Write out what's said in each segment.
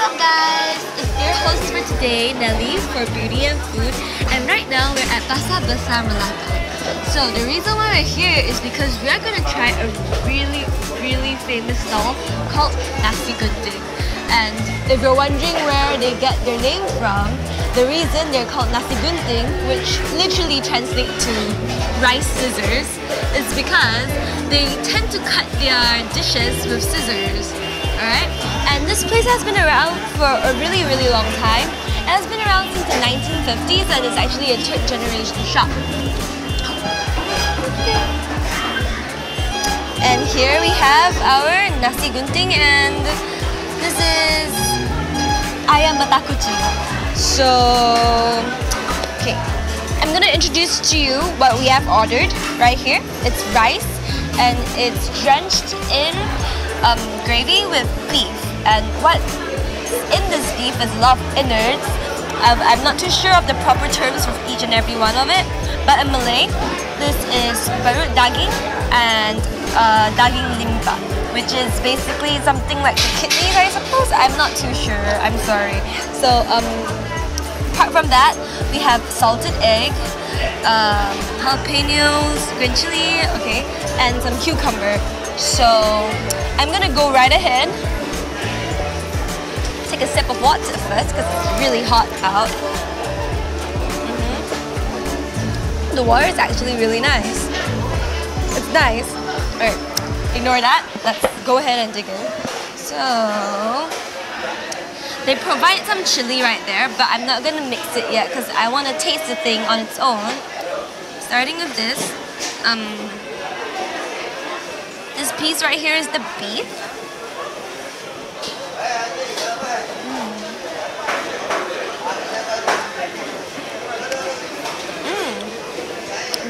up guys? It's your host for today, Nelly, for Beauty and Food, and right now we're at Pasar Besar Malacca. So the reason why we're here is because we are going to try a really famous stall called Nasi Gunting. And if you're wondering where they get their name from, the reason they're called Nasi Gunting, which literally translates to rice scissors, is because they tend to cut their dishes with scissors. Alright? And this place has been around for a really long time. It has been around since the 1950s and it's actually a third generation shop. And here we have our Nasi Gunting, and this is ayam batang kucing. So, okay, I'm gonna introduce to you what we have ordered right here. It's rice and it's drenched in gravy with beef, and what's in this beef is a lot of innards. I'm not too sure of the proper terms for each and every one of it, but in Malay, this is perut daging and daging limpa, which is basically something like the kidneys, I suppose. I'm not too sure, I'm sorry. So apart from that, we have salted egg, jalapenos, green chili, okay, and some cucumber. So I'm gonna go right ahead, take a sip of water first because it's really hot out. The water is actually really nice. It's nice. Alright, ignore that. Let's go ahead and dig in. So, they provide some chili right there, but I'm not gonna mix it yet because I want to taste the thing on its own. Starting with this. This piece right here is the beef.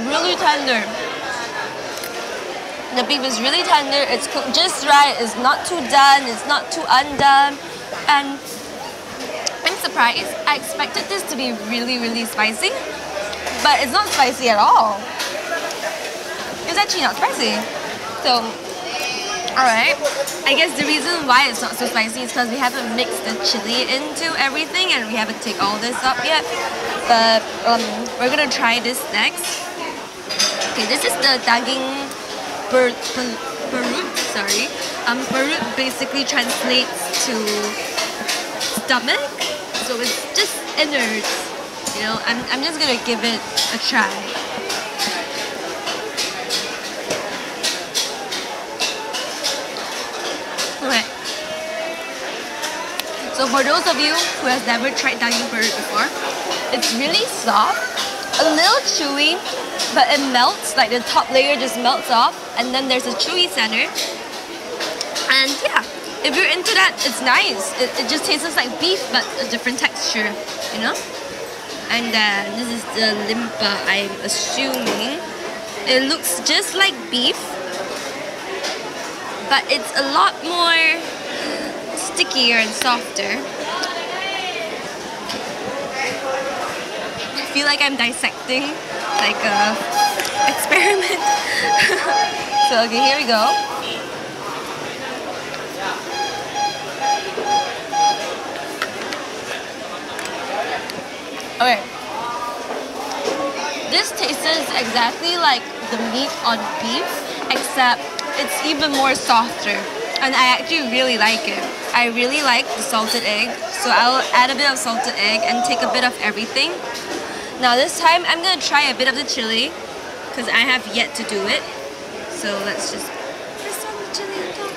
Really tender. The beef is really tender. It's cooked just right. It's not too done. It's not too undone. And I'm surprised. I expected this to be really spicy, but it's not spicy at all. It's actually not spicy. So, alright, I guess the reason why it's not so spicy is because we haven't mixed the chili into everything and we haven't taken all this up yet. But we're gonna try this next. Okay, this is the daging perut, sorry. Perut basically translates to stomach, so it's just innards. You know, I'm just gonna give it a try. Okay. So for those of you who has never tried daging perut before, it's really soft, a little chewy, but it melts, like the top layer just melts off, and then there's a chewy center. And yeah, if you're into that, it's nice. It just tastes like beef, but a different texture, you know? And then this is the limpa, I'm assuming. It looks just like beef, but it's a lot more stickier and softer. I feel like I'm dissecting like a experiment. So okay, here we go. Okay. This tastes exactly like the meat on beef, except it's even more softer, and I actually really like it. I really like the salted egg, so I'll add a bit of salted egg and take a bit of everything. Now this time I'm gonna try a bit of the chili because I have yet to do it. So let's just press on the chili on top.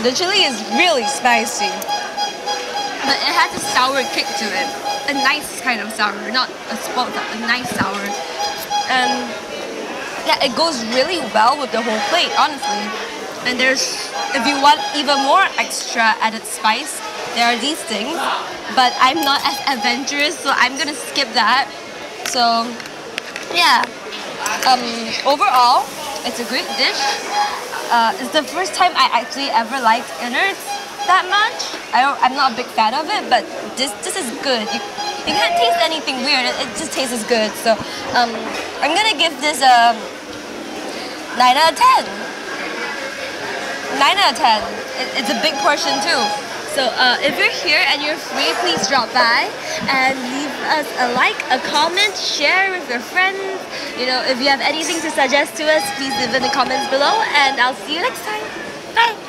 The chili is really spicy, but it has a sour kick to it. A nice kind of sour, not a spoiled sour, a nice sour. And yeah, it goes really well with the whole plate, honestly. And there's, if you want even more extra added spice, there are these things, but I'm not as adventurous, so I'm gonna skip that. So yeah, overall, it's a great dish. It's the first time I actually ever liked innards, that much. I'm not a big fan of it, but this is good. You can't taste anything weird. It just tastes as good. So I'm gonna give this a 9 out of 10. 9 out of 10. It's a big portion too. So if you're here and you're free, please drop by and leave us a like, a comment, share with your friends. You know, if you have anything to suggest to us, please leave in the comments below, and I'll see you next time. Bye.